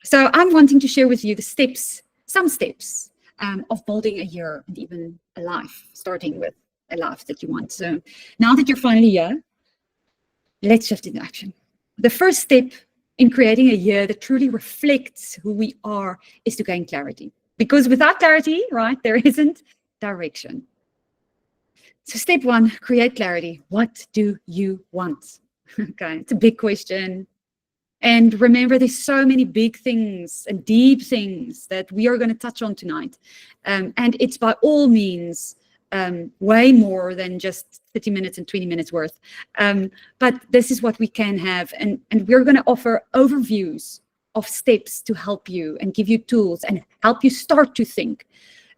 So I'm wanting to share with you the steps, some steps of building a year and even a life, starting with a life that you want. So now that you're finally here, let's shift into action. The first step in creating a year that truly reflects who we are is to gain clarity. Because without clarity, right, there isn't direction. So step one, create clarity. What do you want? Okay, it's a big question. And remember, there's so many big things and deep things that we are going to touch on tonight. And it's by all means way more than just 30 minutes and 20 minutes worth. But this is what we can have. And we're going to offer overviews of steps to help you and give you tools and help you start to think.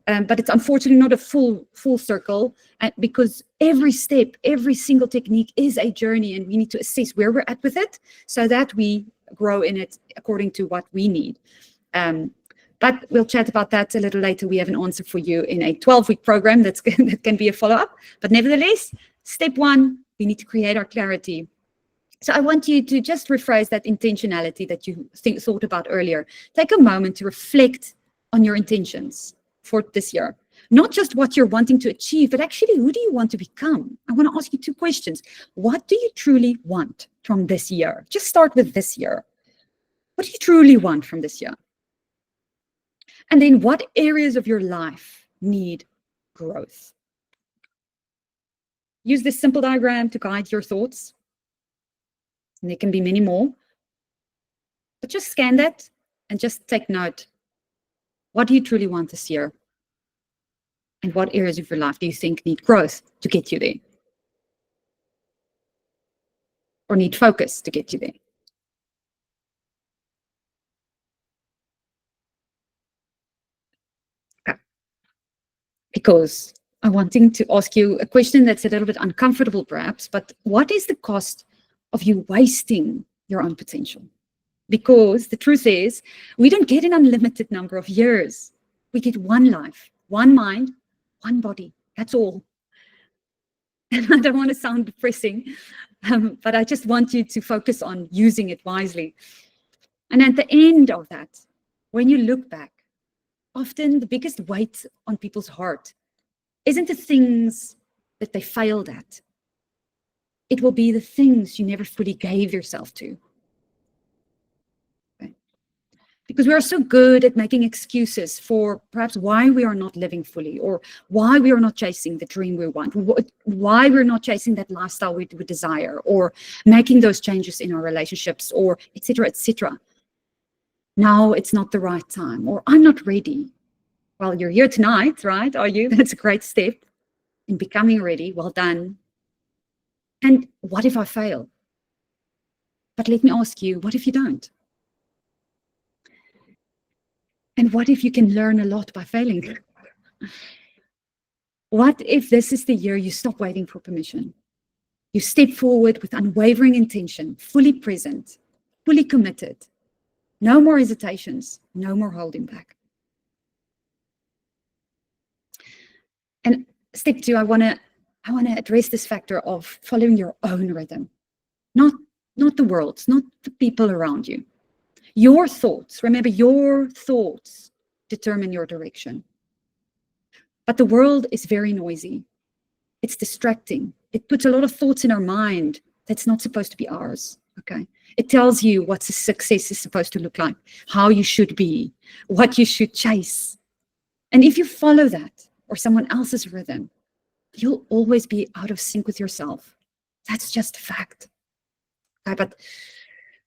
But it's unfortunately not a full circle because every step, every single technique is a journey, and we need to assess where we're at with it so that we grow in it according to what we need. But we'll chat about that a little later. We have an answer for you in a 12-week program that can be a follow-up. But nevertheless, step one, we need to create our clarity. So I want you to just rephrase that intentionality that you thought about earlier. Take a moment to reflect on your intentions for this year. Not just what you're wanting to achieve, but actually, who do you want to become? I want to ask you two questions. What do you truly want from this year? Just start with this year. What do you truly want from this year? And then what areas of your life need growth? Use this simple diagram to guide your thoughts. And there can be many more. But just scan that and just take note. What do you truly want this year? And what areas of your life do you think need growth to get you there? Or need focus to get you there? Okay. Because I'm wanting to ask you a question that's a little bit uncomfortable perhaps, but what is the cost of you wasting your own potential? Because the truth is, we don't get an unlimited number of years. We get one life, one mind, one body. That's all. And I don't want to sound depressing, but I just want you to focus on using it wisely. And at the end of that, when you look back, often the biggest weight on people's heart isn't the things that they failed at. It will be the things you never fully gave yourself to. Because we are so good at making excuses for perhaps why we are not living fully, or why we are not chasing the dream we want, why we're not chasing that lifestyle we desire, or making those changes in our relationships, or et cetera, et cetera. Now it's not the right time, or I'm not ready. Well, you're here tonight, right? Are you? That's a great step in becoming ready. Well done. And what if I fail? But let me ask you, what if you don't? And what if you can learn a lot by failing? What if this is the year you stop waiting for permission? You step forward with unwavering intention, fully present, fully committed. No more hesitations, no more holding back. And step two, I want to address this factor of following your own rhythm, not the world's, not the people around you. Your thoughts, remember, your thoughts determine your direction. But the world is very noisy. It's distracting. It puts a lot of thoughts in our mind that's not supposed to be ours, okay? It tells you what success is supposed to look like, how you should be, what you should chase. And if you follow that or someone else's rhythm, you'll always be out of sync with yourself. That's just a fact. Okay, but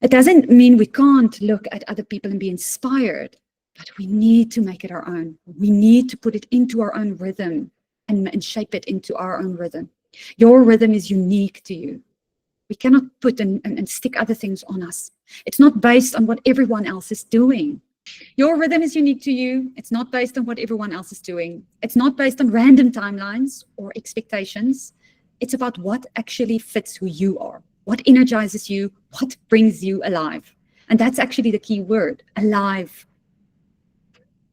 it doesn't mean we can't look at other people and be inspired, but we need to make it our own. We need to put it into our own rhythm and shape it into our own rhythm. Your rhythm is unique to you. We cannot put and stick other things on us. It's not based on what everyone else is doing. Your rhythm is unique to you. It's not based on what everyone else is doing. It's not based on random timelines or expectations. It's about what actually fits who you are, what energizes you, what brings you alive. And that's actually the key word, alive.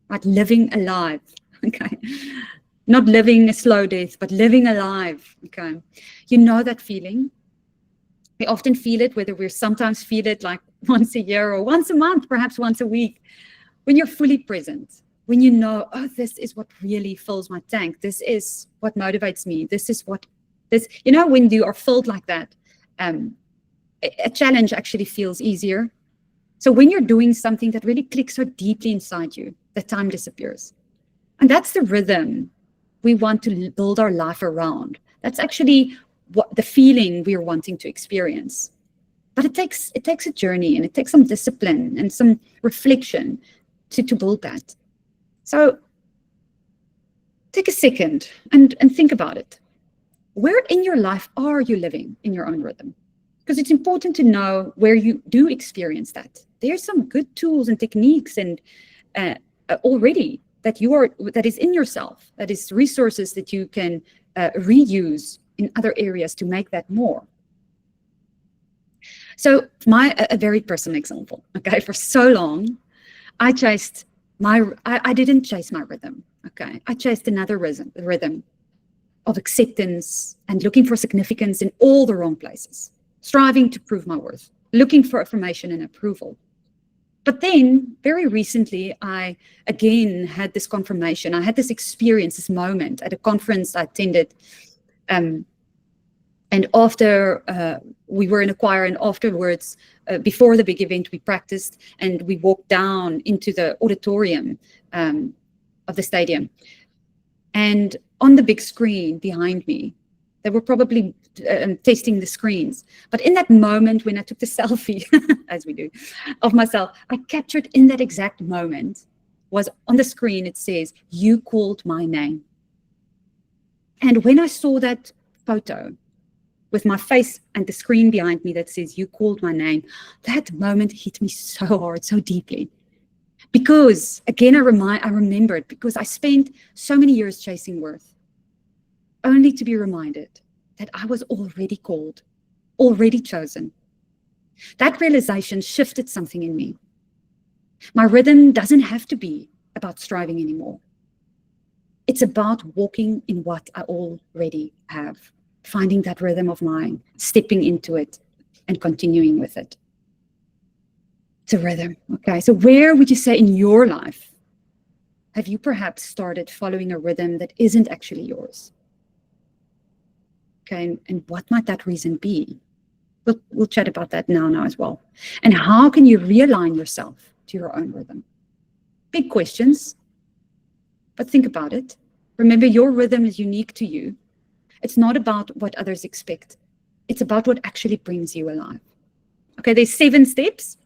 Right? Living alive, okay? Not living a slow death, but living alive, okay? You know that feeling. We often feel it, whether we sometimes feel it like once a year or once a month, perhaps once a week, when you're fully present, when you know, oh, this is what really fills my tank. This is what motivates me. This is what this, when you are filled like that, a challenge actually feels easier. So when you're doing something that really clicks so deeply inside you, the time disappears. And that's the rhythm we want to build our life around. That's actually what the feeling we're wanting to experience. But it takes a journey, and it takes some discipline and some reflection to build that. So take a second and think about it. Where in your life are you living in your own rhythm? Because it's important to know where you do experience that. There's some good tools and techniques and already that is in yourself, that is resources that you can reuse in other areas to make that more. So a very personal example, okay, for so long, I didn't chase my rhythm, okay? I chased another rhythm of acceptance and looking for significance in all the wrong places, striving to prove my worth, looking for affirmation and approval. But then, very recently, I again had this confirmation. I had this experience, this moment at a conference I attended. And after we were in a choir, and afterwards, before the big event, we practiced and we walked down into the auditorium of the stadium. And on the big screen behind me, they were probably testing the screens. But in that moment when I took the selfie, as we do, of myself, I captured in that exact moment was on the screen, it says, "You called my name." And when I saw that photo with my face and the screen behind me that says, "You called my name," that moment hit me so hard, so deeply. Because, again, I remembered, because I spent so many years chasing worth, only to be reminded that I was already called, already chosen. That realization shifted something in me. My rhythm doesn't have to be about striving anymore. It's about walking in what I already have, finding that rhythm of mine, stepping into it, and continuing with it. It's a rhythm, okay? So where would you say in your life have you perhaps started following a rhythm that isn't actually yours? Okay, and what might that reason be? We'll chat about that now as well. And how can you realign yourself to your own rhythm? Big questions, but think about it. Remember, your rhythm is unique to you. It's not about what others expect. It's about what actually brings you alive. Okay, there's 7 steps.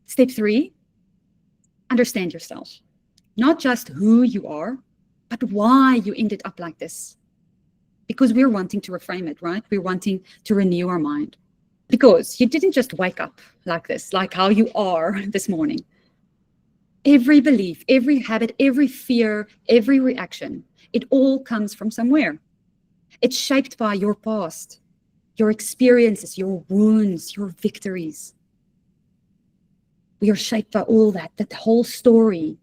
Step 3, understand yourself. Not just who you are, but why you ended up like this. Because we're wanting to reframe it, right? We're wanting to renew our mind. Because you didn't just wake up like this, like how you are this morning. Every belief, every habit, every fear, every reaction, it all comes from somewhere. It's shaped by your past, your experiences, your wounds, your victories. We are shaped by all that whole story.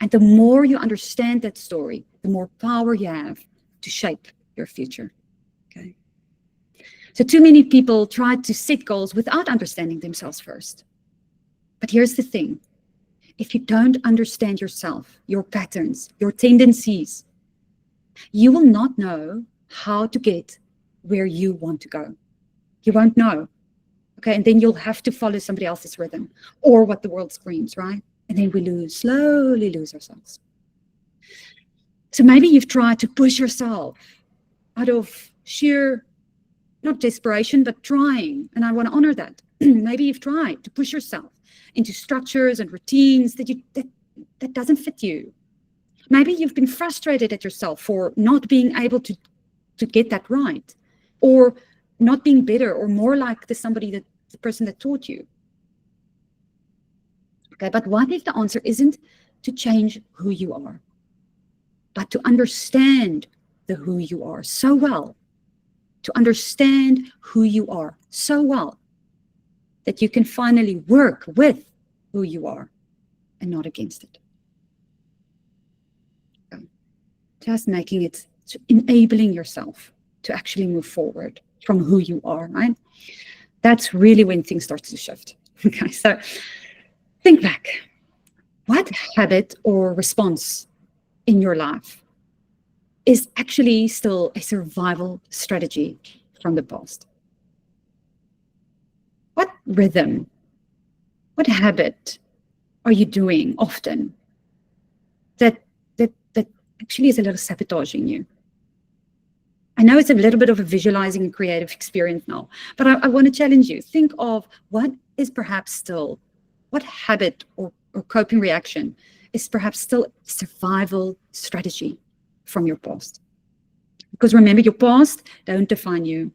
And the more you understand that story, the more power you have to shape your future. Okay. So too many people try to set goals without understanding themselves first. But here's the thing. If you don't understand yourself, your patterns, your tendencies, you will not know how to get where you want to go. You won't know. Okay, and then you'll have to follow somebody else's rhythm or what the world screams, right? And then we slowly lose ourselves. So maybe you've tried to push yourself out of sheer, not desperation, but trying. And I want to honor that. Maybe you've tried to push yourself into structures and routines that doesn't fit you. Maybe you've been frustrated at yourself for not being able to get that right, or not being better or more like the person that taught you. Okay, but what if the answer isn't to change who you are, but to understand the who you are so well, to understand who you are so well that you can finally work with who you are and not against it. Okay. Just making it, enabling yourself to actually move forward from who you are, right? That's really when things start to shift. Okay, so think back. What habit or response in your life is actually still a survival strategy from the past? What rhythm, what habit are you doing often that actually is a little sabotaging you? I know it's a little bit of a visualizing and creative experience now, but I want to challenge you. Think of what is perhaps still, what habit or coping reaction is perhaps still a survival strategy from your past. Because remember, your past don't define you.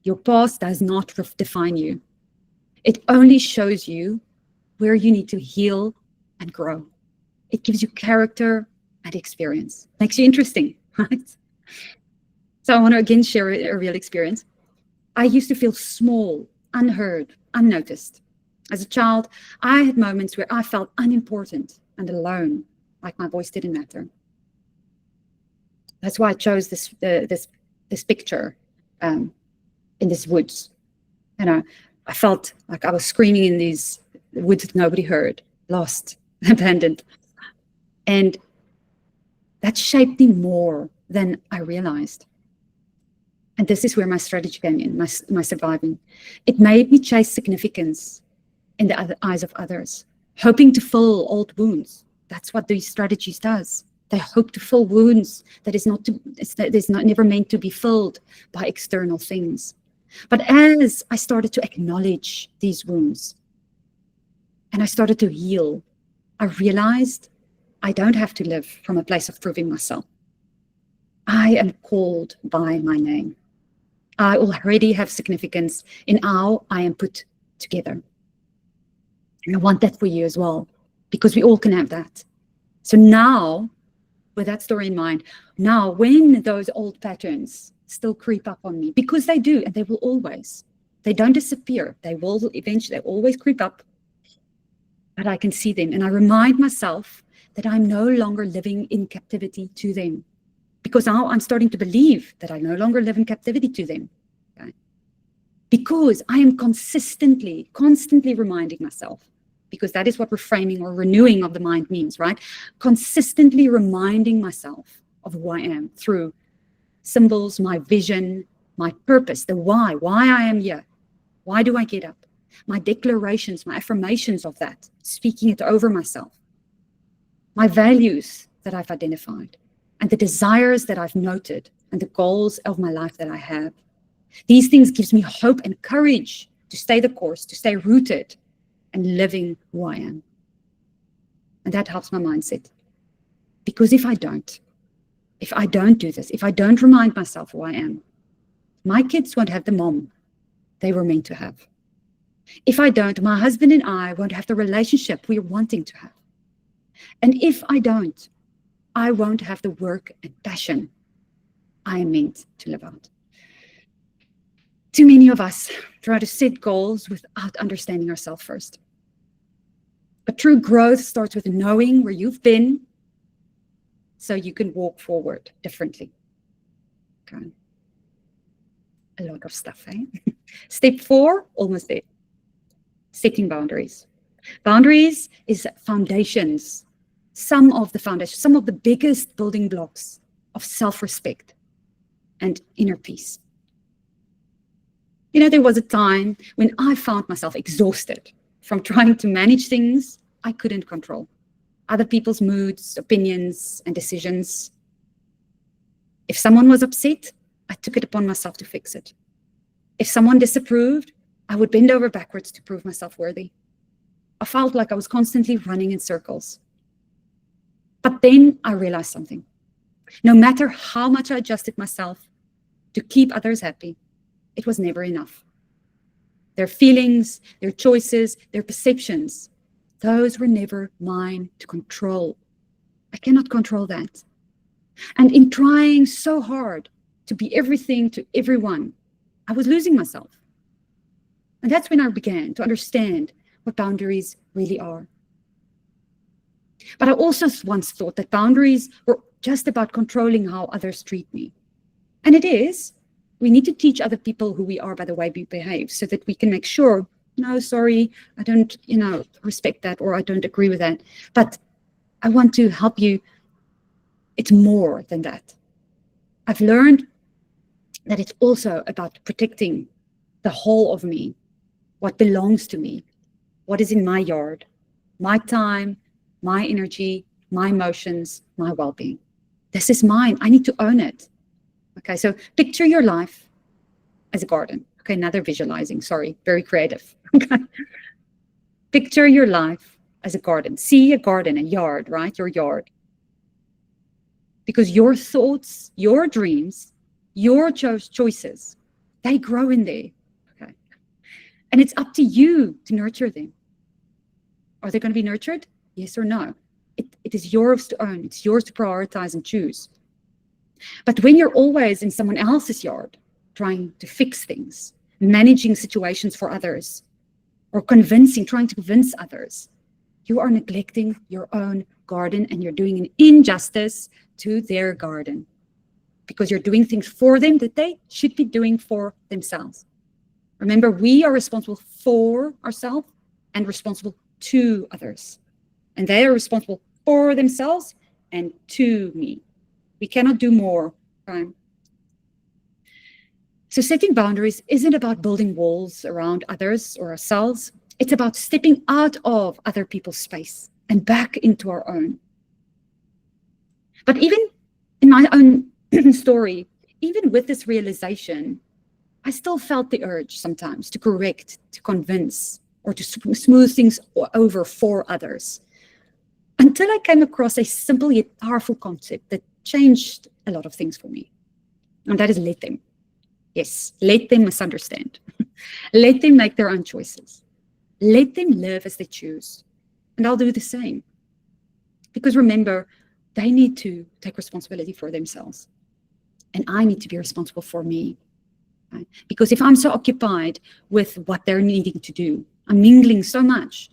Your past does not define you. It only shows you where you need to heal and grow. It gives you character and experience. Makes you interesting, right? So I want to again share a real experience. I used to feel small, unheard, unnoticed. As a child, I had moments where I felt unimportant and alone, like my voice didn't matter. That's why I chose this picture in this woods. I felt like I was screaming in these woods that nobody heard, lost, abandoned. And that shaped me more than I realized. And this is where my strategy came in, my surviving. It made me chase significance in the eyes of others, hoping to fill old wounds. That's what these strategies does. They hope to fill wounds that is never meant to be filled by external things. But as I started to acknowledge these wounds and I started to heal, I realized I don't have to live from a place of proving myself. I am called by my name. I already have significance in how I am put together. And I want that for you as well, because we all can have that. So now, with that story in mind, now when those old patterns still creep up on me, because they do, and they will always, they don't disappear. They will eventually, they always creep up, but I can see them. And I remind myself that I'm no longer living in captivity to them. Because now I'm starting to believe that I no longer live in captivity to them. Okay? Because I am constantly reminding myself, because that is what reframing or renewing of the mind means, right? Constantly reminding myself of who I am through symbols, my vision, my purpose, the why I am here. Why do I get up? My declarations, my affirmations of that, speaking it over myself. My values that I've identified. And the desires that I've noted and the goals of my life that I have. These things gives me hope and courage to stay the course, to stay rooted and living who I am. And that helps my mindset. Because if I don't do this, if I don't remind myself who I am, my kids won't have the mom they were meant to have. If I don't, my husband and I won't have the relationship we're wanting to have. And if I don't, I won't have the work and passion I am meant to live out. Too many of us try to set goals without understanding ourselves first. But true growth starts with knowing where you've been so you can walk forward differently. Okay. A lot of stuff, eh? Step 4, almost there. Setting boundaries. Boundaries is foundations. Some of the biggest building blocks of self-respect and inner peace. You know, there was a time when I found myself exhausted from trying to manage things I couldn't control. Other people's moods, opinions, and decisions. If someone was upset, I took it upon myself to fix it. If someone disapproved, I would bend over backwards to prove myself worthy. I felt like I was constantly running in circles. But then I realized something. No matter how much I adjusted myself to keep others happy, it was never enough. Their feelings, their choices, their perceptions, those were never mine to control. I cannot control that. And in trying so hard to be everything to everyone, I was losing myself. And that's when I began to understand what boundaries really are. But I also once thought that boundaries were just about controlling how others treat me. And it is. We need to teach other people who we are by the way we behave so that we can make sure no, sorry, I don't, respect that, or I don't agree with that. But I want to help you. It's more than that. I've learned that it's also about protecting the whole of me, what belongs to me, what is in my yard, my time, my energy, my emotions, my well-being. This is mine. I need to own it. Okay, so picture your life as a garden. Okay, another visualizing, sorry, very creative. Okay. Picture your life as a garden. See a garden, a yard, right? Your yard. Because your thoughts, your dreams, your choices, they grow in there. Okay. And it's up to you to nurture them. Are they going to be nurtured? Yes or no? It is yours to own. It's yours to prioritize and choose. But when you're always in someone else's yard, trying to fix things, managing situations for others, or trying to convince others, you are neglecting your own garden, and you're doing an injustice to their garden, because you're doing things for them that they should be doing for themselves. Remember, we are responsible for ourselves and responsible to others. And they are responsible for themselves and to me. We cannot do more. Right? So setting boundaries isn't about building walls around others or ourselves. It's about stepping out of other people's space and back into our own. But even in my own story, even with this realization, I still felt the urge sometimes to correct, to convince, or to smooth things over for others, until I came across a simple yet powerful concept that changed a lot of things for me. And that is let them. Yes, let them misunderstand. Let them make their own choices. Let them live as they choose. And I'll do the same. Because remember, they need to take responsibility for themselves. And I need to be responsible for me. Right? Because if I'm so occupied with what they're needing to do, I'm mingling so much,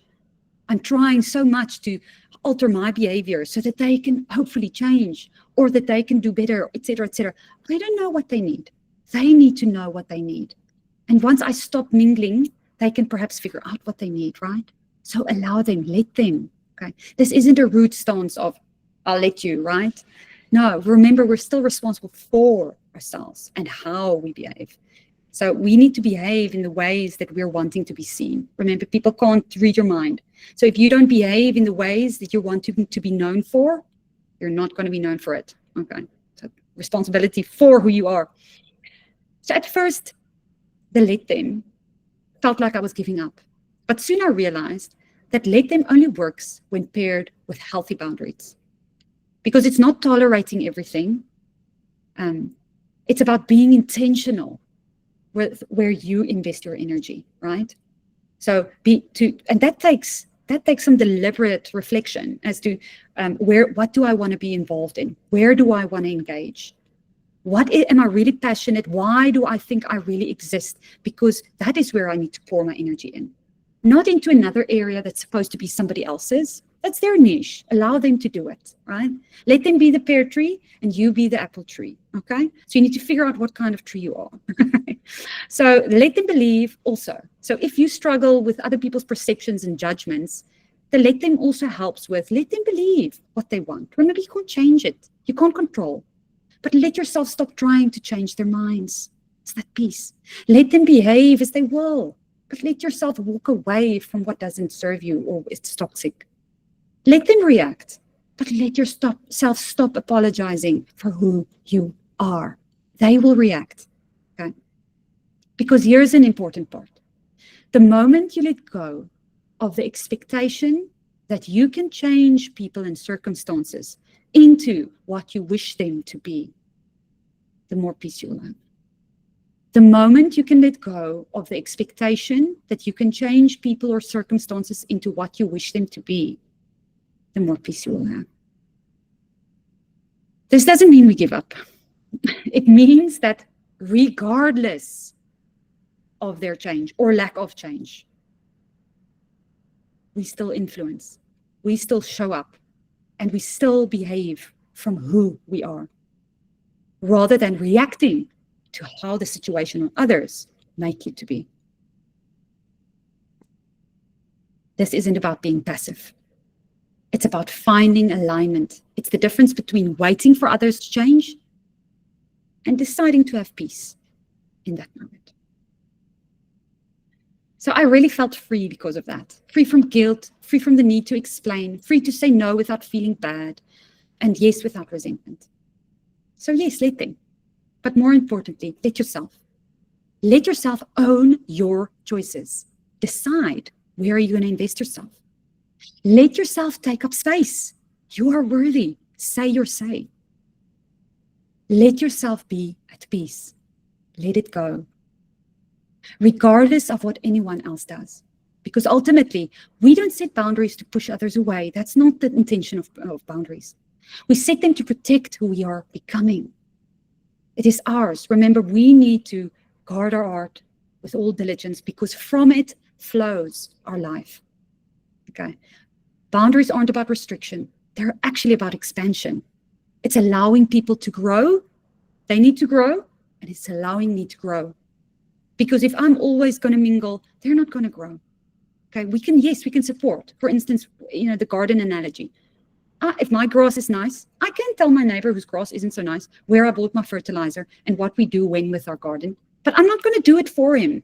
I'm trying so much to alter my behavior so that they can hopefully change, or that they can do better, etc., etc. They don't know what they need. They need to know what they need. And once I stop mingling, they can perhaps figure out what they need, right? So allow them, let them. Okay. This isn't a rude stance of, I'll let you, right? No, remember, we're still responsible for ourselves and how we behave. So we need to behave in the ways that we're wanting to be seen. Remember, people can't read your mind. So if you don't behave in the ways that you want to be known for, you're not going to be known for it. Okay. So responsibility for who you are. So at first, the let them felt like I was giving up. But soon I realized that let them only works when paired with healthy boundaries. Because it's not tolerating everything. It's about being intentional with where you invest your energy, right? So and that takes some deliberate reflection as to what do I want to be involved in? Where do I want to engage? Am I really passionate? Why do I think I really exist? Because that is where I need to pour my energy in. Not into another area that's supposed to be somebody else's. That's their niche. Allow them to do it, right? Let them be the pear tree and you be the apple tree, okay? So you need to figure out what kind of tree you are. So let them believe also. So if you struggle with other people's perceptions and judgments, the let them also helps with, let them believe what they want. Remember, you can't change it. You can't control. But let yourself stop trying to change their minds. It's that peace. Let them behave as they will. But let yourself walk away from what doesn't serve you or it's toxic. Let them react, but let yourself stop apologizing for who you are. They will react. Okay? Because here's an important part. The moment you let go of the expectation that you can change people and circumstances into what you wish them to be, the more peace you will have. The moment you can let go of the expectation that you can change people or circumstances into what you wish them to be, the more peace you will have. This doesn't mean we give up. It means that regardless of their change or lack of change, we still influence, we still show up, and we still behave from who we are, rather than reacting to how the situation or others make you to be. This isn't about being passive. It's about finding alignment. It's the difference between waiting for others to change and deciding to have peace in that moment. So I really felt free because of that. Free from guilt, free from the need to explain, free to say no without feeling bad, and yes without resentment. So yes, let them. But more importantly, let yourself. Let yourself own your choices. Decide where you're going to invest yourself. Let yourself take up space. You are worthy. Say your say. Let yourself be at peace. Let it go, regardless of what anyone else does. Because ultimately, we don't set boundaries to push others away. That's not the intention of boundaries. We set them to protect who we are becoming. It is ours. Remember, we need to guard our heart with all diligence because from it flows our life. Okay. Boundaries aren't about restriction. They're actually about expansion. It's allowing people to grow. They need to grow, and it's allowing me to grow. Because if I'm always going to mingle, they're not going to grow. Okay. We can support. For instance, the garden analogy. If my grass is nice, I can tell my neighbor whose grass isn't so nice where I bought my fertilizer and what we do when with our garden. But I'm not going to do it for him.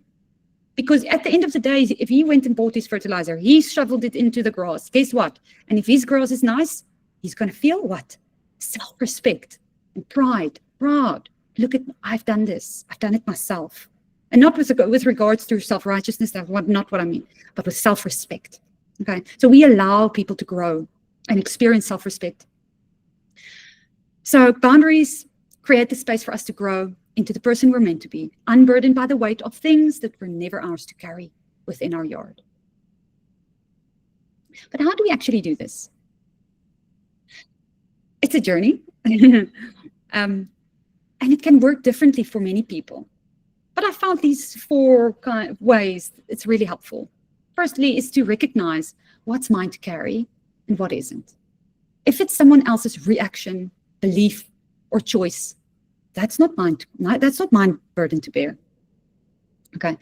Because at the end of the day, if he went and bought his fertilizer, he shoveled it into the grass. Guess what? And if his grass is nice, he's going to feel what? Self-respect and pride. Proud. Look at, I've done this. I've done it myself. And not with regards to self-righteousness, that's not what I mean, but with self-respect. Okay. So we allow people to grow and experience self-respect. So boundaries create the space for us to grow into the person we're meant to be, unburdened by the weight of things that were never ours to carry within our yard. But how do we actually do this? It's a journey. And it can work differently for many people. But I found these 4 kind of ways it's really helpful. Firstly, is to recognize what's mine to carry and what isn't. If it's someone else's reaction, belief, or choice, that's not mine. That's not my burden to bear. Okay.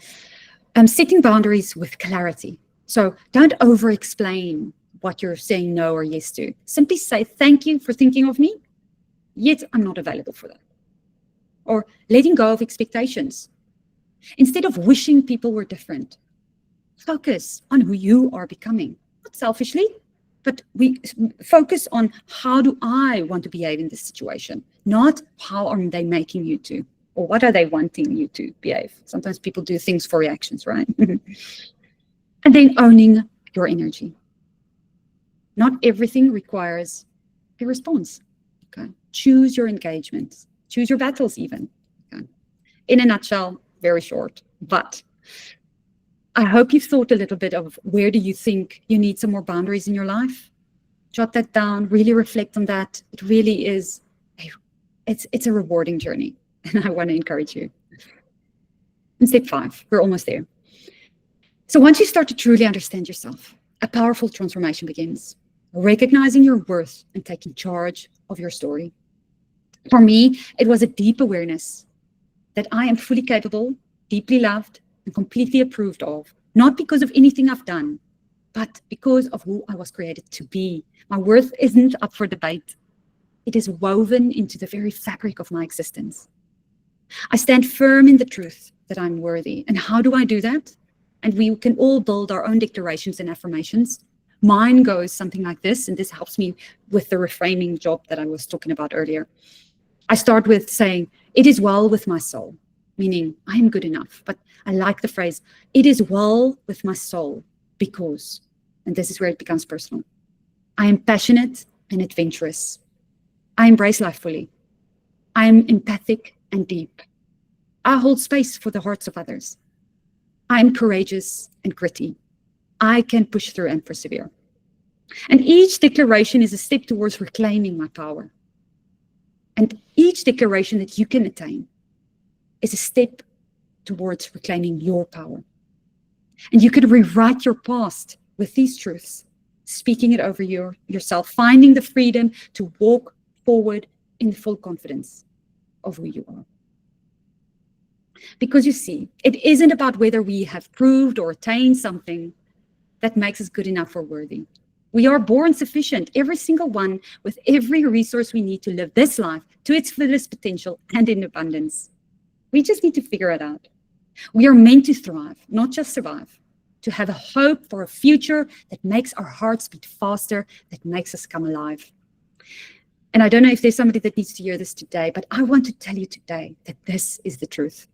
Setting boundaries with clarity. So don't over-explain what you're saying no or yes to. Simply say, thank you for thinking of me, yet I'm not available for that. Or letting go of expectations. Instead of wishing people were different, focus on who you are becoming. Not selfishly, but we focus on how do I want to behave in this situation, not how are they making you to, or what are they wanting you to behave. Sometimes people do things for reactions, right? And then owning your energy. Not everything requires a response. Okay. Choose your engagements. Choose your battles even. Okay. In a nutshell, very short, but I hope you've thought a little bit of where do you think you need some more boundaries in your life? Jot that down, really reflect on that. It really is, it's a rewarding journey, and I want to encourage you. And step 5, we're almost there. So once you start to truly understand yourself, a powerful transformation begins. Recognizing your worth and taking charge of your story. For me, it was a deep awareness that I am fully capable, deeply loved, and completely approved of, not because of anything I've done, but because of who I was created to be. My worth isn't up for debate. It is woven into the very fabric of my existence. I stand firm in the truth that I'm worthy. And how do I do that? And we can all build our own declarations and affirmations. Mine goes something like this, and this helps me with the reframing job that I was talking about earlier. I start with saying, it is well with my soul, meaning I am good enough. But I like the phrase, it is well with my soul because, and this is where it becomes personal, I am passionate and adventurous. I embrace life fully. I am empathic and deep. I hold space for the hearts of others. I am courageous and gritty. I can push through and persevere. And each declaration is a step towards reclaiming my power. And each declaration that you can attain is a step towards reclaiming your power. And you can rewrite your past with these truths, speaking it over yourself, finding the freedom to walk forward in full confidence of who you are. Because you see, it isn't about whether we have proved or attained something, that makes us good enough or worthy. We are born sufficient, every single one, with every resource we need to live this life to its fullest potential and in abundance. We just need to figure it out. We are meant to thrive, not just survive, to have a hope for a future that makes our hearts beat faster, that makes us come alive. And I don't know if there's somebody that needs to hear this today, but I want to tell you today that this is the truth.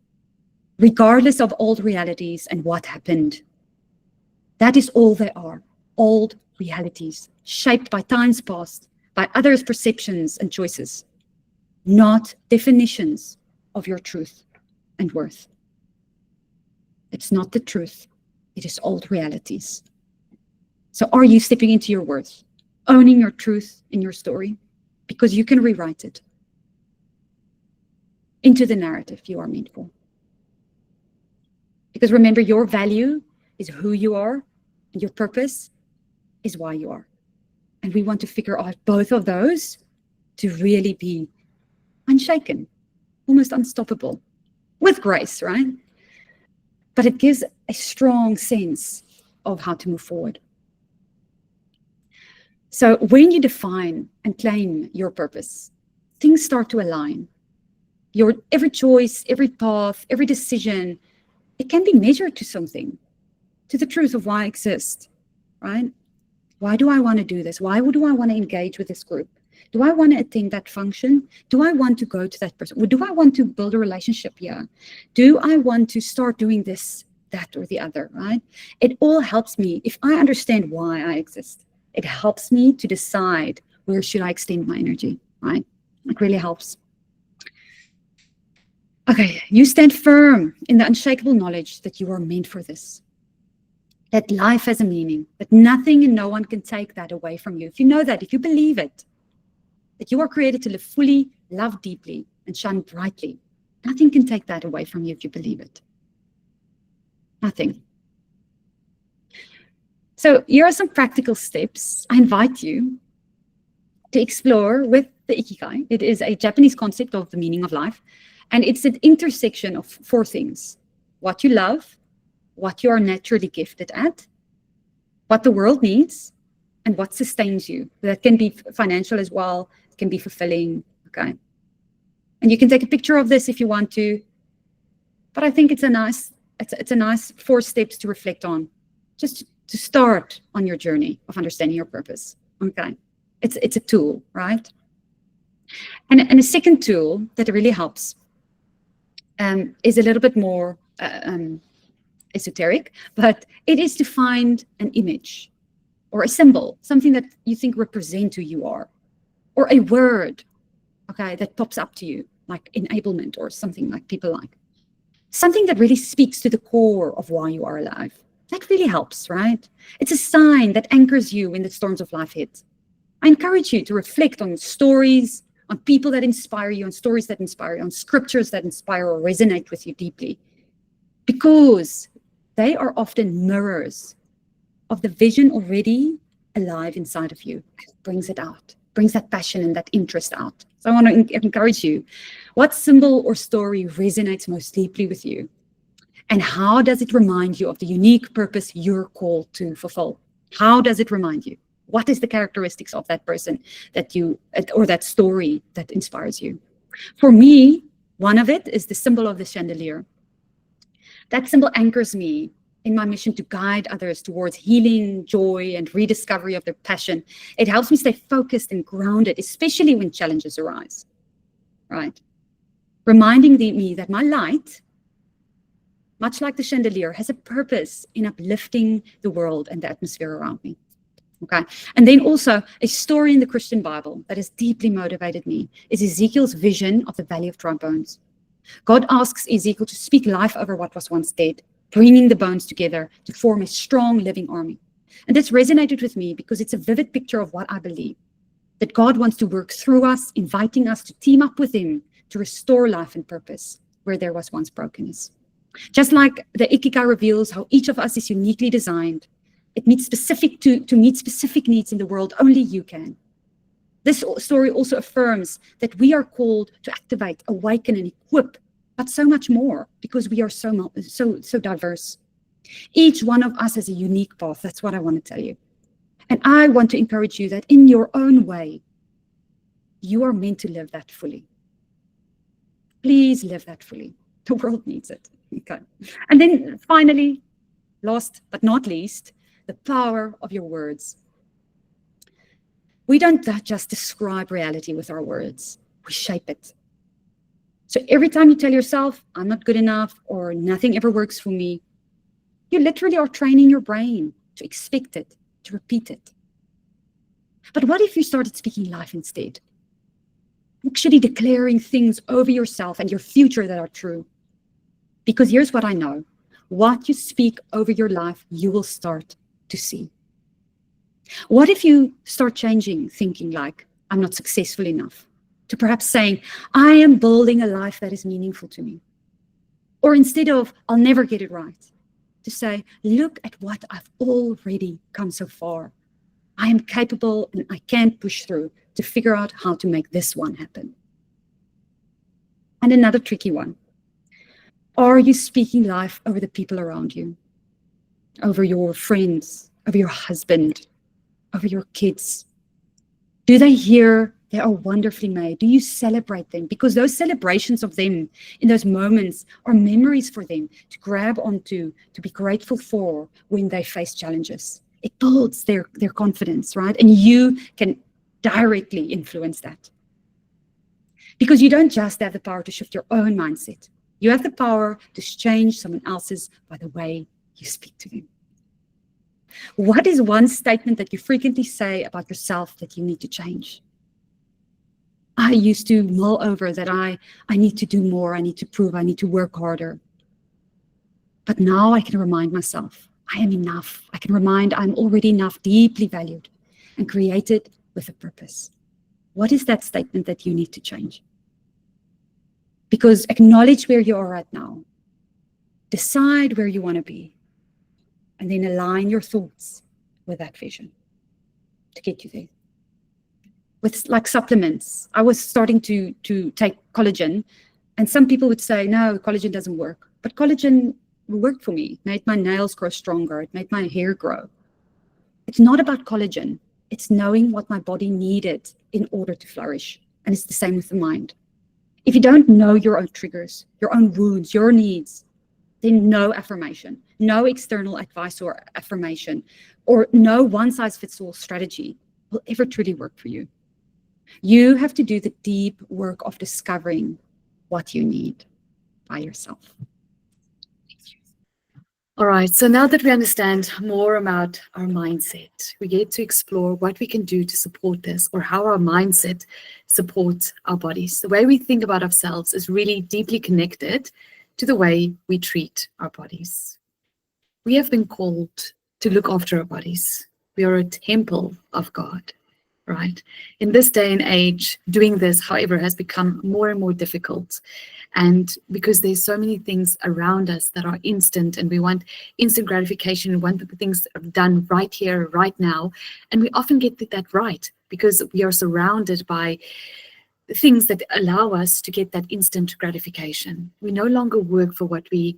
Regardless of old realities and what happened, that is all they are, old realities, shaped by times past, by others' perceptions and choices, not definitions of your truth and worth. It's not the truth, it is old realities. So are you stepping into your worth, owning your truth in your story? Because you can rewrite it into the narrative you are meant for. Because remember, your value is who you are, and your purpose is why you are. And we want to figure out both of those to really be unshaken, almost unstoppable, with grace, right? But it gives a strong sense of how to move forward. So when you define and claim your purpose, things start to align. Your every choice, every path, every decision, it can be measured to something, to the truth of why I exist, right? Why do I want to do this? Why do I want to engage with this group? Do I want to attend that function? Do I want to go to that person? Do I want to build a relationship here? Do I want to start doing this, that, or the other, right? It all helps me. If I understand why I exist, it helps me to decide where should I extend my energy, right? It really helps. Okay, you stand firm in the unshakable knowledge that you are meant for this, that life has a meaning, that nothing and no one can take that away from you. If you know that, if you believe it, that you are created to live fully, love deeply, and shine brightly, nothing can take that away from you if you believe it. Nothing. So here are some practical steps I invite you to explore with the Ikigai. It is a Japanese concept of the meaning of life. And it's an intersection of four things: what you love, what you are naturally gifted at, what the world needs, and what sustains you. That can be financial as well. It can be fulfilling, okay? And you can take a picture of this if you want to. But I think it's a nice 4 steps to reflect on, just to start on your journey of understanding your purpose, okay? It's a tool, right? And a second tool that really helps is a little bit more esoteric, but it is to find an image or a symbol, something that you think represents who you are, or a word, okay, that pops up to you, like enablement or something like people like. Something that really speaks to the core of why you are alive. That really helps, right? It's a sign that anchors you when the storms of life hit. I encourage you to reflect on stories, on people that inspire you, on stories that inspire you, on scriptures that inspire or resonate with you deeply, because they are often mirrors of the vision already alive inside of you. It brings it out, brings that passion and that interest out. So I want to encourage you, what symbol or story resonates most deeply with you? And how does it remind you of the unique purpose you're called to fulfill? How does it remind you? What is the characteristics of that person that you, or that story that inspires you? For me, one of it is the symbol of the chandelier. That symbol anchors me in my mission to guide others towards healing, joy, and rediscovery of their passion. It helps me stay focused and grounded, especially when challenges arise, right? Reminding me that my light, much like the chandelier, has a purpose in uplifting the world and the atmosphere around me. Okay. And then also a story in the Christian Bible that has deeply motivated me is Ezekiel's vision of the Valley of Dry Bones. God asks Ezekiel to speak life over what was once dead, bringing the bones together to form a strong living army. And this resonated with me because it's a vivid picture of what I believe, that God wants to work through us, inviting us to team up with him to restore life and purpose where there was once brokenness. Just like the Ikigai reveals how each of us is uniquely designed, it meets to meet specific needs in the world only you can. This story also affirms that we are called to activate, awaken, and equip, but so much more because we are so diverse. Each one of us has a unique path. That's what I want to tell you. And I want to encourage you that in your own way, you are meant to live that fully. Please live that fully. The world needs it. Okay. And then finally, last but not least, the power of your words. We don't just describe reality with our words. We shape it. So every time you tell yourself, I'm not good enough, or nothing ever works for me, you literally are training your brain to expect it, to repeat it. But what if you started speaking life instead? Actually declaring things over yourself and your future that are true. Because here's what I know. What you speak over your life, you will start to see. What if you start changing thinking like, I'm not successful enough, to perhaps saying, I am building a life that is meaningful to me? Or instead of, I'll never get it right, to say, look at what I've already come so far. I am capable and I can push through to figure out how to make this one happen. And another tricky one. Are you speaking life over the people around you? Over your friends, over your husband, over your kids? Do they hear they are wonderfully made? Do you celebrate them? Because those celebrations of them in those moments are memories for them to grab onto, to be grateful for when they face challenges. It builds their confidence, right? And you can directly influence that. Because you don't just have the power to shift your own mindset. You have the power to change someone else's by the way you speak to them. What is one statement that you frequently say about yourself that you need to change? I used to mull over that I need to do more, I need to prove, I need to work harder. But now I can remind myself, I am enough. I can remind I'm already enough, deeply valued and created with a purpose. What is that statement that you need to change? Because acknowledge where you are right now. Decide where you want to be. And then align your thoughts with that vision to get you there. With like supplements, I was starting to take collagen, and some people would say, no, collagen doesn't work. But collagen worked for me. It made my nails grow stronger. It made my hair grow. It's not about collagen. It's knowing what my body needed in order to flourish. And it's the same with the mind. If you don't know your own triggers, your own wounds, your needs, then no affirmation, no external advice or affirmation, or no one-size-fits-all strategy will ever truly work for you. You have to do the deep work of discovering what you need by yourself. All right, so now that we understand more about our mindset, we get to explore what we can do to support this, or how our mindset supports our bodies. The way we think about ourselves is really deeply connected to the way we treat our bodies. We have been called to look after our bodies. We are a temple of God, right? In this day and age, doing this, however, has become more and more difficult. And because there's so many things around us that are instant, and we want instant gratification, we want the things done right here, right now. And we often get that right because we are surrounded by things that allow us to get that instant gratification. We no longer work for what we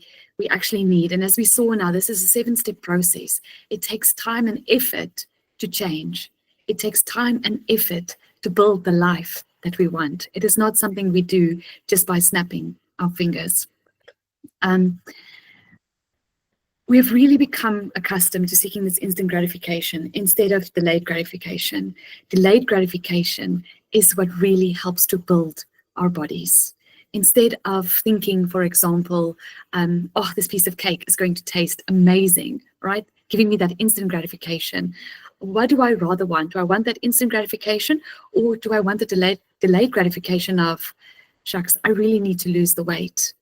actually need. And as we saw now, this is a 7-step process. It takes time and effort to change. It takes time and effort to build the life that we want. It is not something we do just by snapping our fingers. We have really become accustomed to seeking this instant gratification instead of delayed gratification. Delayed gratification is what really helps to build our bodies. Instead of thinking, for example, oh, this piece of cake is going to taste amazing, right? Giving me that instant gratification. What do I rather want? Do I want that instant gratification, or do I want the delayed gratification of, shucks, I really need to lose the weight,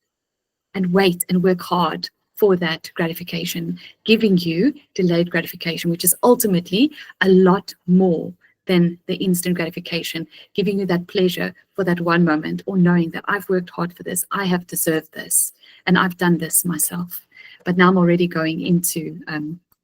and wait and work hard for that gratification, giving you delayed gratification, which is ultimately a lot more than the instant gratification, giving you that pleasure for that one moment, or knowing that I've worked hard for this, I have deserved this, and I've done this myself. But now I'm already going into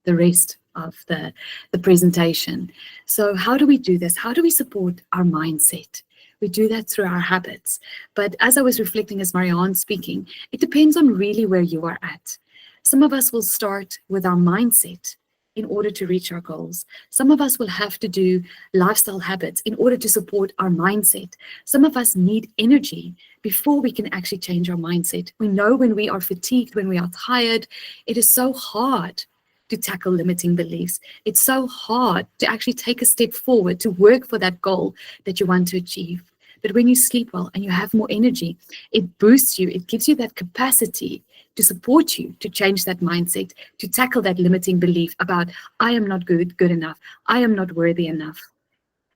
the rest of the presentation. So how do we do this? How do we support our mindset? We do that through our habits. But as I was reflecting as Mariaan speaking, it depends on really where you are at. Some of us will start with our mindset in order to reach our goals. Some of us will have to do lifestyle habits in order to support our mindset. Some of us need energy before we can actually change our mindset. We know when we are fatigued, when we are tired, it is so hard to tackle limiting beliefs. It's so hard to actually take a step forward to work for that goal that you want to achieve. But when you sleep well and you have more energy, it boosts you, it gives you that capacity to support you to change that mindset, to tackle that limiting belief about, I am not good enough, I am not worthy enough.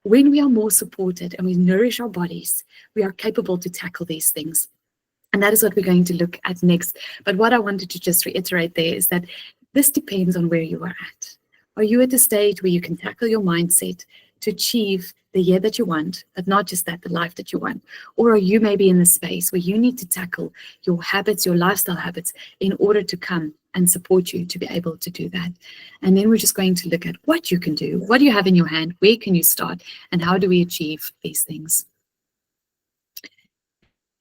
When we are more supported and we nourish our bodies, we are capable to tackle these things. And that is what we're going to look at next. But what I wanted to just reiterate there is that this depends on where you are at. Are you at a stage where you can tackle your mindset to achieve the year that you want, but not just that, the life that you want? Or are you maybe in the space where you need to tackle your habits, your lifestyle habits, in order to come and support you to be able to do that? And then we're just going to look at what you can do, what do you have in your hand, where can you start, and how do we achieve these things?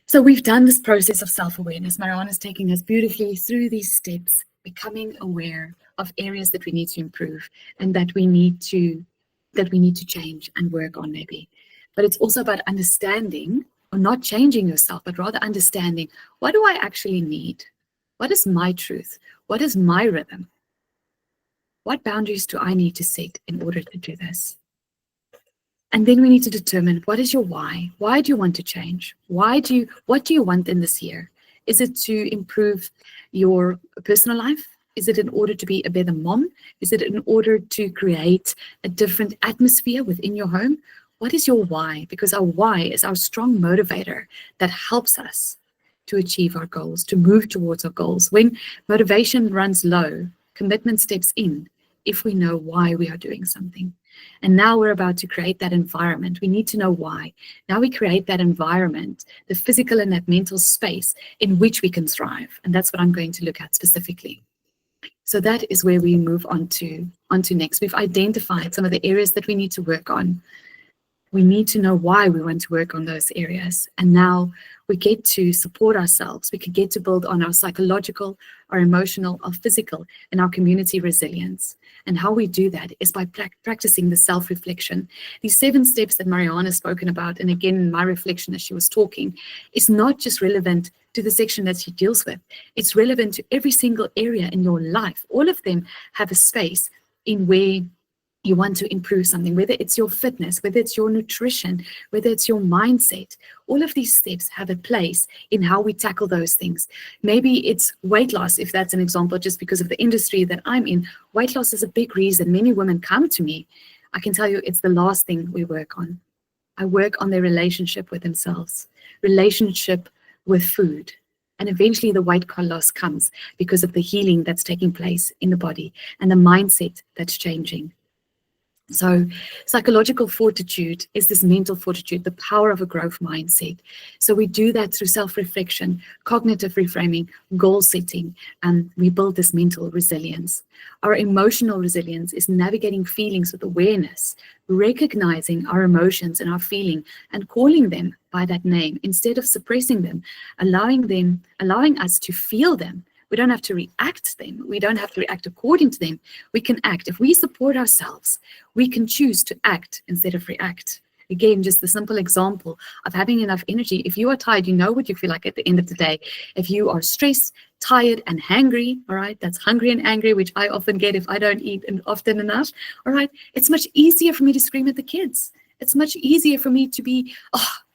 So we've done this process of self-awareness. Mariaan is taking us beautifully through these steps, becoming aware of areas that we need to improve and that we need to change and work on maybe. But it's also about understanding, or not changing yourself, but rather understanding, what do I actually need? What is my truth? What is my rhythm? What boundaries do I need to set in order to do this? And then we need to determine, what is your why? Why do you want to change? What do you want in this year? Is it to improve your personal life? Is it in order to be a better mom? Is it in order to create a different atmosphere within your home? What is your why? Because our why is our strong motivator that helps us to achieve our goals, to move towards our goals. When motivation runs low, commitment steps in if we know why we are doing something. And now we're about to create that environment. We need to know why. Now we create that environment, the physical and that mental space in which we can thrive. And that's what I'm going to look at specifically. So that is where we move on to next. We've identified some of the areas that we need to work on. We need to know why we want to work on those areas. And now we get to support ourselves. We can get to build on our psychological, our emotional, our physical, and our community resilience. And how we do that is by practicing the self-reflection. These 7 steps that Mariaan has spoken about, and again, my reflection as she was talking, is not just relevant to the section that she deals with. It's relevant to every single area in your life. All of them have a space in where you want to improve something, whether it's your fitness, whether it's your nutrition, whether it's your mindset. All of these steps have a place in how we tackle those things. Maybe it's weight loss, if that's an example, just because of the industry that I'm in. Weight loss is a big reason many women come to me. I can tell you it's the last thing we work on. I work on their relationship with themselves, relationship with food. And eventually the weight loss comes because of the healing that's taking place in the body and the mindset that's changing. So psychological fortitude is this mental fortitude, the power of a growth mindset. So we do that through self-reflection, cognitive reframing, goal setting, and we build this mental resilience. Our emotional resilience is navigating feelings with awareness, recognizing our emotions and our feeling and calling them by that name instead of suppressing them, allowing us to feel them. We don't have to react to them. We don't have to react according to them. We can act. If we support ourselves, we can choose to act instead of react. Again, just the simple example of having enough energy. If you are tired, you know what you feel like at the end of the day. If you are stressed, tired, and hungry, all right, that's hungry and angry, which I often get if I don't eat often enough, all right, it's much easier for me to scream at the kids. It's much easier for me to be,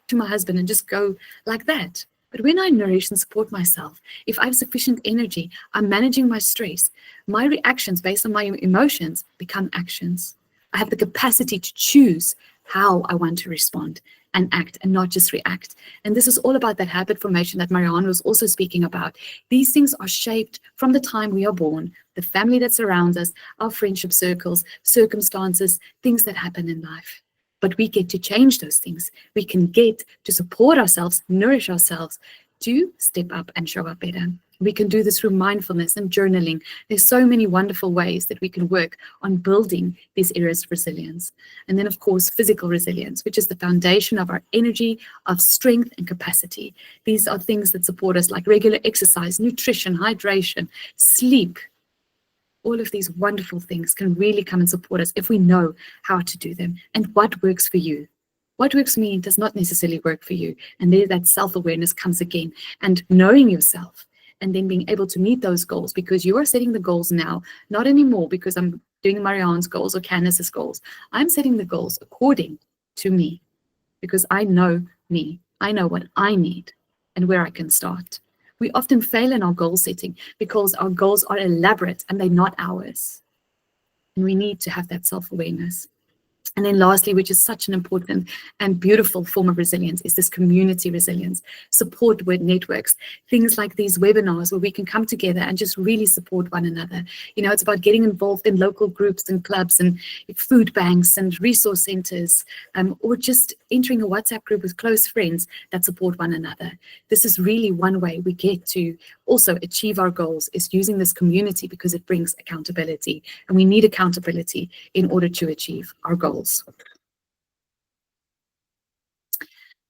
to my husband and just go like that. But when I nourish and support myself, if I have sufficient energy, I'm managing my stress, my reactions based on my emotions become actions. I have the capacity to choose how I want to respond and act and not just react. And this is all about that habit formation that Mariaan was also speaking about. These things are shaped from the time we are born, the family that surrounds us, our friendship circles, circumstances, things that happen in life. But we get to change those things. We can get to support ourselves, nourish ourselves, to step up and show up better. We can do this through mindfulness and journaling. There's so many wonderful ways that we can work on building these areas of resilience. And then, of course, physical resilience, which is the foundation of our energy, of strength and capacity. These are things that support us, like regular exercise, nutrition, hydration, sleep. All of these wonderful things can really come and support us if we know how to do them and what works for you. What works for me does not necessarily work for you. And there that self-awareness comes again, and knowing yourself, and then being able to meet those goals, because you are setting the goals now, not anymore because I'm doing Mariaan's goals or Candace's goals. I'm setting the goals according to me, because I know me. I know what I need and where I can start. We often fail in our goal setting because our goals are elaborate and they're not ours. And we need to have that self-awareness. And then lastly, which is such an important and beautiful form of resilience, is this community resilience, support with networks, things like these webinars where we can come together and just really support one another. You know, it's about getting involved in local groups and clubs and food banks and resource centers, or just entering a WhatsApp group with close friends that support one another. This is really one way we get to also achieve our goals, is using this community, because it brings accountability, and we need accountability in order to achieve our goals.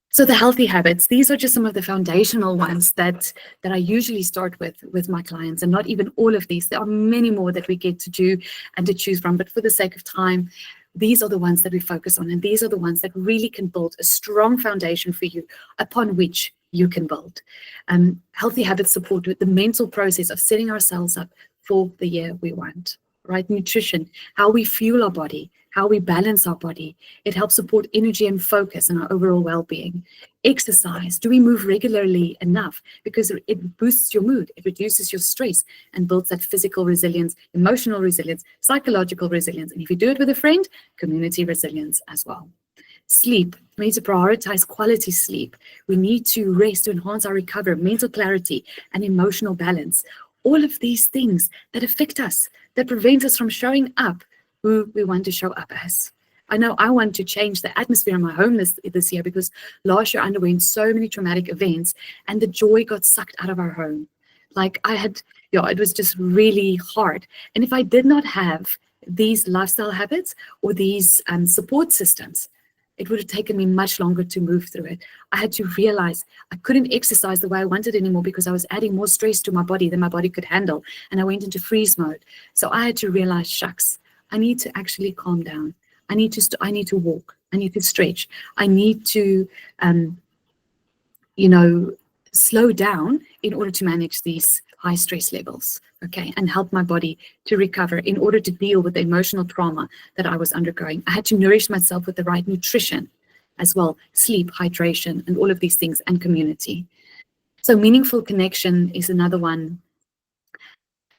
So the healthy habits, these are just some of the foundational ones that I usually start with my clients, and not even all of these. There are many more that we get to do and to choose from, but for the sake of time, these are the ones that we focus on, and these are the ones that really can build a strong foundation for you upon which you can build. Healthy habits support the mental process of setting ourselves up for the year we want, right? Nutrition, how we fuel our body, how we balance our body. It helps support energy and focus and our overall well-being. Exercise, do we move regularly enough? Because it boosts your mood, it reduces your stress and builds that physical resilience, emotional resilience, psychological resilience. And if you do it with a friend, community resilience as well. Sleep, we need to prioritize quality sleep. We need to rest to enhance our recovery, mental clarity and emotional balance. All of these things that affect us, that prevent us from showing up who we want to show up as. I know I want to change the atmosphere in my home this year, because last year I underwent so many traumatic events and the joy got sucked out of our home. Like it was just really hard. And if I did not have these lifestyle habits or these support systems, it would have taken me much longer to move through it. I had to realize I couldn't exercise the way I wanted anymore because I was adding more stress to my body than my body could handle. And I went into freeze mode. So I had to realize, shucks, I need to actually calm down. I need to walk. I need to stretch. I need to, slow down in order to manage these high stress levels, okay, and help my body to recover in order to deal with the emotional trauma that I was undergoing. I had to nourish myself with the right nutrition as well, sleep, hydration, and all of these things, and community. So meaningful connection is another one.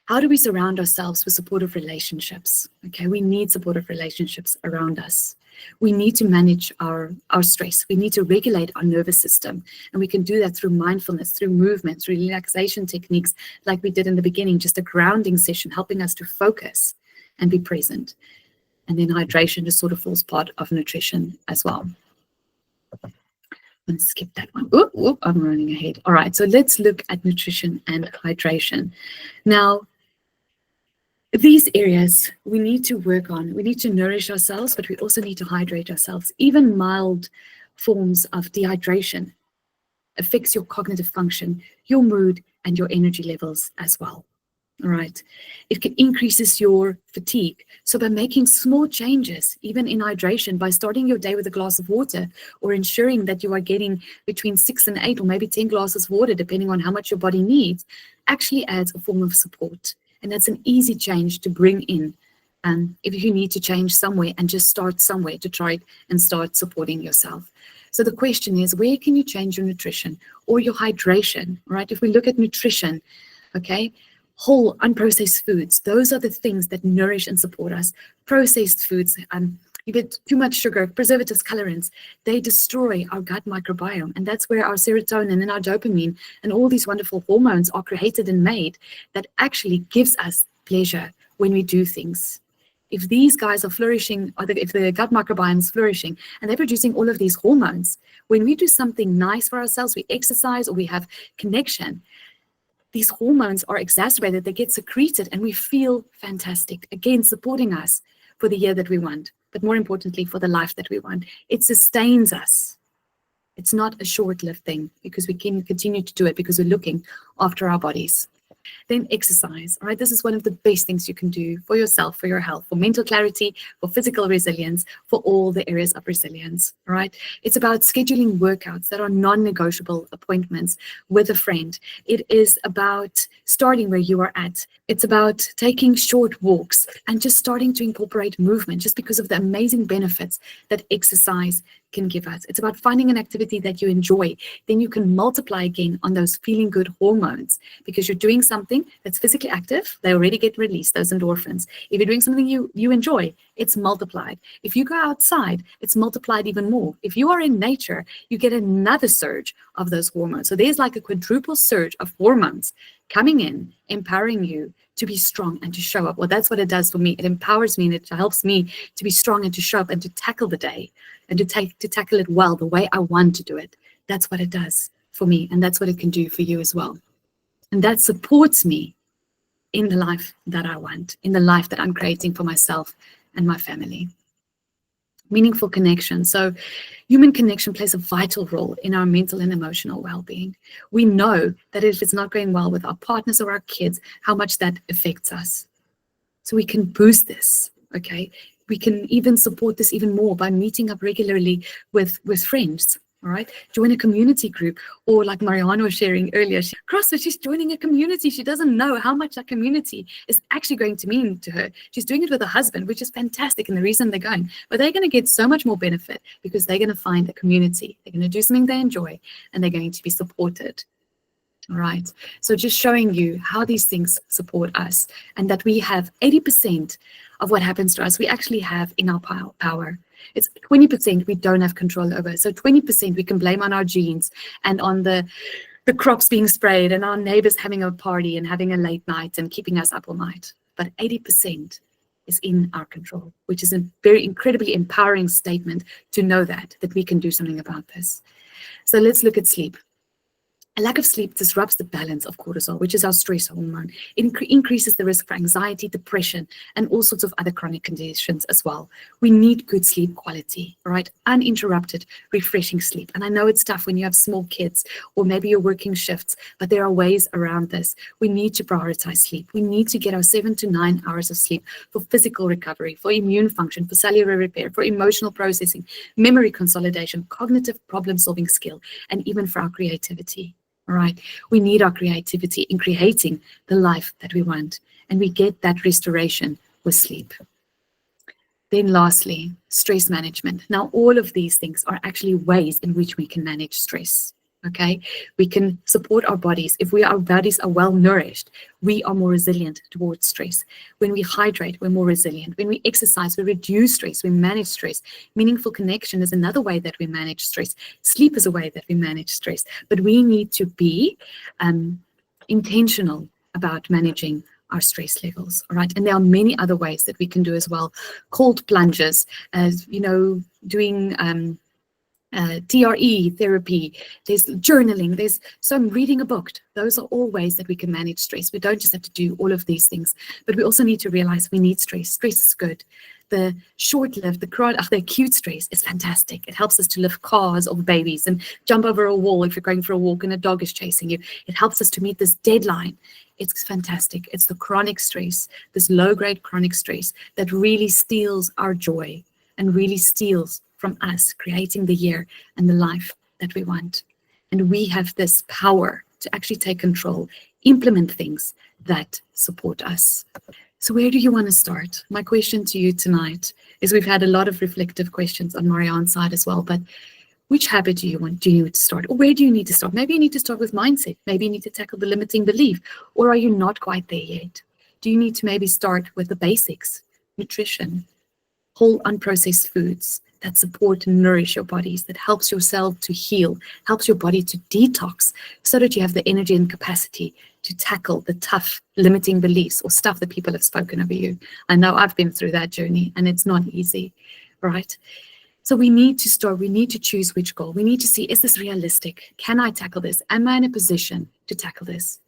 How do we surround ourselves with supportive relationships? Okay, we need supportive relationships around us. We need to manage our stress. We need to regulate our nervous system. And we can do that through mindfulness, through movement, through relaxation techniques, like we did in the beginning, just a grounding session, helping us to focus and be present. And then hydration just sort of falls part of nutrition as well. Let's skip that one. Oop, I'm running ahead. All right, so let's look at nutrition and hydration. Now, these areas we need to work on. We need to nourish ourselves, but we also need to hydrate ourselves. Even mild forms of dehydration affects your cognitive function, your mood, and your energy levels as well. All right. It increases your fatigue. So by making small changes, even in hydration, by starting your day with a glass of water, or ensuring that you are getting between 6 and 8 or maybe 10 glasses of water, depending on how much your body needs, actually adds a form of support. And that's an easy change to bring in. If you need to change somewhere, and just start somewhere to try and start supporting yourself. So the question is, where can you change your nutrition or your hydration, right? If we look at nutrition, okay, whole unprocessed foods, those are the things that nourish and support us. Processed foods, you get too much sugar, preservatives, colorants, they destroy our gut microbiome. And that's where our serotonin and our dopamine and all these wonderful hormones are created and made that actually gives us pleasure when we do things. If these guys are flourishing, or if the gut microbiome is flourishing and they're producing all of these hormones, when we do something nice for ourselves, we exercise or we have connection, these hormones are exacerbated, they get secreted, and we feel fantastic. Again, supporting us for the year that we want, but more importantly, for the life that we want. It sustains us. It's not a short-lived thing because we can continue to do it because we're looking after our bodies. Then exercise, all right? This is one of the best things you can do for yourself, for your health, for mental clarity, for physical resilience, for all the areas of resilience, all right? It's about scheduling workouts that are non-negotiable appointments with a friend. It is about starting where you are at. It's about taking short walks and just starting to incorporate movement just because of the amazing benefits that exercise can give us. It's about finding an activity that you enjoy. Then you can multiply again on those feeling good hormones because you're doing something that's physically active. They already get released, those endorphins. If you're doing something you enjoy, it's multiplied. If you go outside, it's multiplied even more. If you are in nature, you get another surge of those hormones. So there's like a quadruple surge of hormones coming in, empowering you to be strong and to show up. Well, that's what it does for me. It empowers me and it helps me to be strong and to show up and to tackle the day and to tackle it well, the way I want to do it. That's what it does for me, and that's what it can do for you as well. And that supports me in the life that I want, in the life that I'm creating for myself and my family. Meaningful connection. So human connection plays a vital role in our mental and emotional well-being. We know that if it's not going well with our partners or our kids, how much that affects us. So we can boost this, okay? We can even support this even more by meeting up regularly with friends, all right? Join a community group, or like Mariaan was sharing earlier, she's joining a community. She doesn't know how much that community is actually going to mean to her. She's doing it with her husband, which is fantastic, and the reason they're going. But they're going to get so much more benefit because they're going to find a community. They're going to do something they enjoy, and they're going to be supported. All right. So just showing you how these things support us and that we have 80% of what happens to us, we actually have in our power. It's 20% we don't have control over. So 20% we can blame on our genes and on the crops being sprayed and our neighbors having a party and having a late night and keeping us up all night. But 80% is in our control, which is a very incredibly empowering statement to know that we can do something about this. So let's look at sleep. A lack of sleep disrupts the balance of cortisol, which is our stress hormone. It increases the risk for anxiety, depression, and all sorts of other chronic conditions as well. We need good sleep quality, right? Uninterrupted, refreshing sleep. And I know it's tough when you have small kids or maybe you're working shifts, but there are ways around this. We need to prioritize sleep. We need to get our 7 to 9 hours of sleep for physical recovery, for immune function, for cellular repair, for emotional processing, memory consolidation, cognitive problem-solving skill, and even for our creativity. All right, we need our creativity in creating the life that we want, and we get that restoration with sleep. Then lastly, stress management. Now, all of these things are actually ways in which we can manage stress. Okay, we can support our bodies. If our bodies are well nourished, we are more resilient towards stress. When we hydrate, we're more resilient. When we exercise, we reduce stress, we manage stress. Meaningful connection is another way that we manage stress. Sleep is a way that we manage stress. But we need to be intentional about managing our stress levels, all right? And there are many other ways that we can do as well. Cold plunges, as you know, doing TRE therapy, there's journaling, I'm reading a book. Those are all ways that we can manage stress. We don't just have to do all of these things, but we also need to realize we need stress. Stress is good. The short-lived, the acute stress is fantastic. It helps us to lift cars or babies and jump over a wall if you're going for a walk and a dog is chasing you. It helps us to meet this deadline. It's fantastic. It's the chronic stress, this low-grade chronic stress that really steals our joy and really steals from us creating the year and the life that we want. And we have this power to actually take control, implement things that support us. So where do you want to start? My question to you tonight is, we've had a lot of reflective questions on Mariaan's side as well, but which habit do you need to start? Or where do you need to start? Maybe you need to start with mindset. Maybe you need to tackle the limiting belief. Or are you not quite there yet? Do you need to maybe start with the basics, nutrition, whole unprocessed foods that support and nourish your bodies, that helps your cell to heal, helps your body to detox, so that you have the energy and capacity to tackle the tough limiting beliefs or stuff that people have spoken over you. I know I've been through that journey and it's not easy, right? So we need to start, we need to choose which goal. We need to see, is this realistic? Can I tackle this? Am I in a position to tackle this?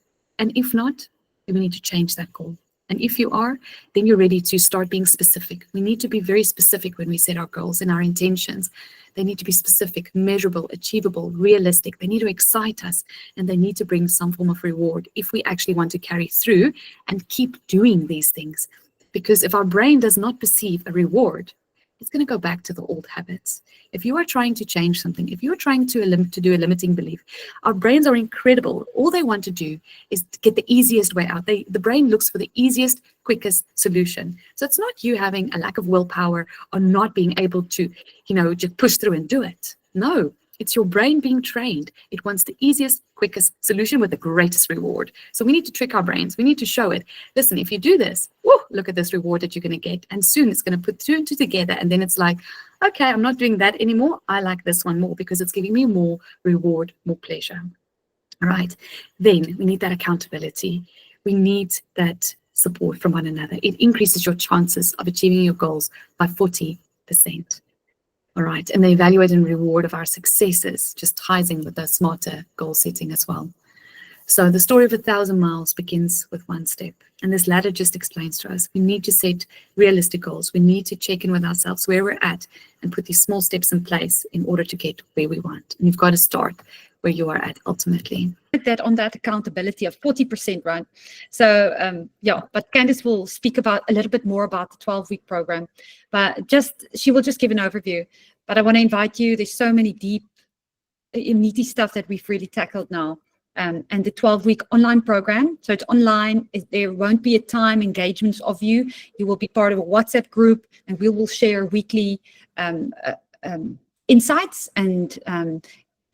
And if not, then we need to change that goal. And if you are, then you're ready to start being specific. We need to be very specific when we set our goals and our intentions. They need to be specific, measurable, achievable, realistic. They need to excite us, and they need to bring some form of reward if we actually want to carry through and keep doing these things. Because if our brain does not perceive a reward, it's going to go back to the old habits. If you are trying to change something, if you are trying to do a limiting belief, our brains are incredible. All they want to do is to get the easiest way out. The brain looks for the easiest, quickest solution. So it's not you having a lack of willpower or not being able to, just push through and do it. No, it's your brain being trained. It wants the easiest, quickest solution with the greatest reward. So we need to trick our brains. We need to show it. Listen, if you do this, look at this reward that you're going to get. And soon it's going to put two and two together. And then it's like, okay, I'm not doing that anymore. I like this one more because it's giving me more reward, more pleasure. All right. Then we need that accountability. We need that support from one another. It increases your chances of achieving your goals by 40%. All right, and the evaluate and reward of our successes just ties in with the smarter goal setting as well. So the story of 1,000 miles begins with one step. And this ladder just explains to us, we need to set realistic goals. We need to check in with ourselves where we're at and put these small steps in place in order to get where we want. And you've got to start where you are at ultimately. That on that accountability of 40%, right? So but Candace will speak about a little bit more about the 12-week program, but she will just give an overview. But I want to invite you, there's so many deep, meaty stuff that we've really tackled now. And the 12-week online program. So it's online. There won't be a time engagement of you. You will be part of a WhatsApp group, and we will share weekly insights, and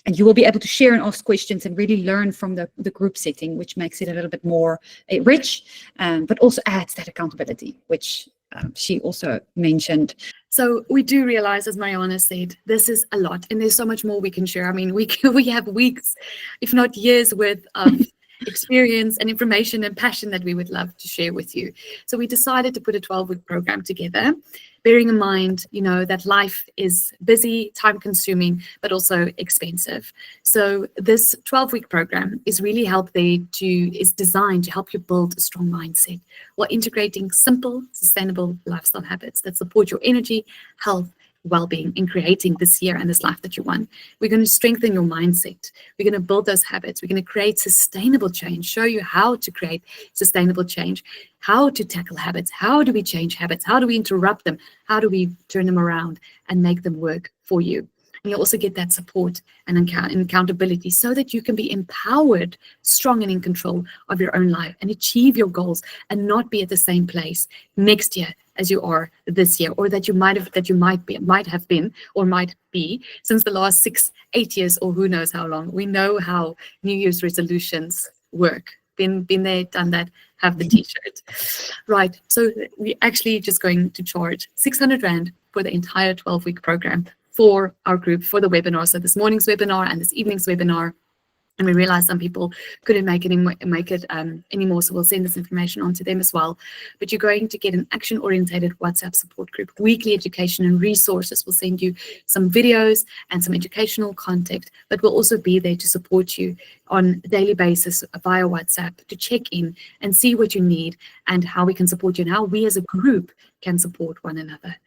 you will be able to share and ask questions and really learn from the group setting, which makes it a little bit more rich, but also adds that accountability, which she also mentioned. So we do realize, as Mariaan said, this is a lot, and there's so much more we can share. I mean, we have weeks, if not years, worth of experience and information and passion that we would love to share with you. So we decided to put a 12-week program together, bearing in mind, that life is busy, time-consuming, but also expensive. So this 12-week program is really is designed to help you build a strong mindset while integrating simple, sustainable lifestyle habits that support your energy, health, well-being in creating this year and this life that you want. We're going to strengthen your mindset. We're going to build those habits. We're going to create sustainable change, show you how to create sustainable change, how to tackle habits, how do we change habits, how do we interrupt them, how do we turn them around and make them work for you. And you'll also get that support and accountability so that you can be empowered, strong and in control of your own life and achieve your goals and not be at the same place next year as you are this year, or that you might have been or might be since the last 6-8 years, or who knows how long. We know how New Year's resolutions work. Been there, done that, have the t-shirt. Right, so we're actually just going to charge 600 Rand for the entire 12-week program for our group, for the webinar. So this morning's webinar and this evening's webinar. And we realized some people couldn't make it anymore, so we'll send this information on to them as well. But you're going to get an action-orientated WhatsApp support group, weekly education and resources. We'll send you some videos and some educational content, but we'll also be there to support you on a daily basis via WhatsApp to check in and see what you need and how we can support you and how we as a group can support one another.